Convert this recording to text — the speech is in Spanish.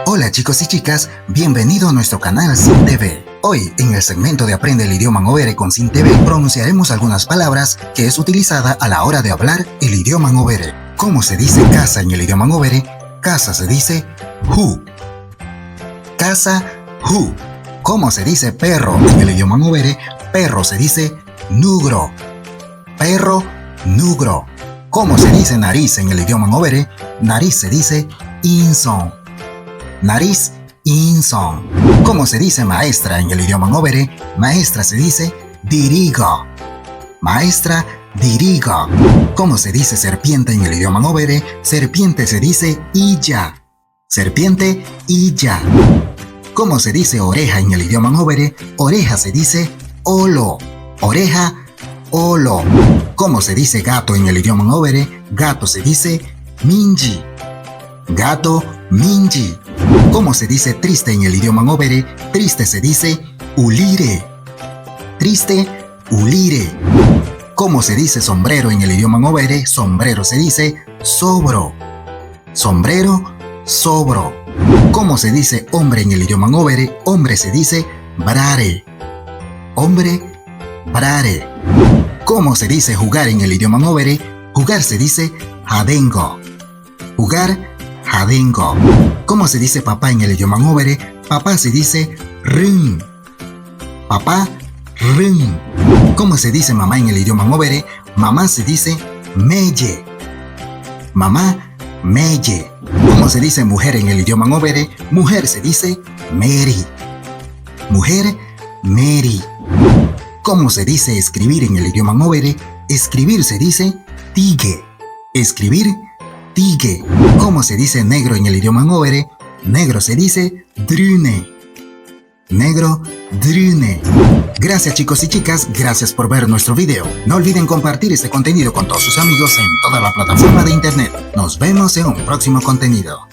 Hola chicos y chicas, bienvenido a nuestro canal Sin TV. Hoy, en el segmento de Aprende el idioma Ngobere con Sin TV, pronunciaremos algunas palabras que es utilizada a la hora de hablar el idioma Ngobere. ¿Cómo se dice casa en el idioma Ngobere? Casa se dice hu. Casa, hu. ¿Cómo se dice perro en el idioma Ngobere? Perro se dice nugro. Perro, nugro. ¿Cómo se dice nariz en el idioma Ngobere? Nariz se dice inson. Nariz, inson. ¿Cómo se dice maestra en el idioma Ngobere? Maestra se dice dirigo. Maestra, dirigo. ¿Cómo se dice serpiente en el idioma Ngobere? Serpiente se dice iya. Serpiente, iya. ¿Cómo se dice oreja en el idioma Ngobere? Oreja se dice olo. Oreja, olo. ¿Cómo se dice gato en el idioma Ngobere? Gato se dice minji. Gato, minji. ¿Cómo se dice triste en el idioma Ngobere? Triste se dice ulire. Triste, ulire. ¿Cómo se dice sombrero en el idioma Ngobere? Sombrero se dice sobro. Sombrero, sobro. ¿Cómo se dice hombre en el idioma Ngobere? Hombre se dice brare. Hombre, brare. ¿Cómo se dice jugar en el idioma Ngobere? Jugar se dice jadengo. Jugar, jadengo. ¿Cómo se dice papá en el idioma Ngobere? Papá se dice rin. Papá, rin. ¿Cómo se dice mamá en el idioma Ngobere? Mamá se dice meye. Mamá, meye. ¿Cómo se dice mujer en el idioma Ngobere? Mujer se dice meri. Mujer, meri. ¿Cómo se dice escribir en el idioma Ngobere? Escribir se dice tige. Escribir, tige. ¿Cómo se dice negro en el idioma Ngobere? Negro se dice drune. Negro, drune. Gracias chicos y chicas, gracias por ver nuestro video. No olviden compartir este contenido con todos sus amigos en toda la plataforma de internet. Nos vemos en un próximo contenido.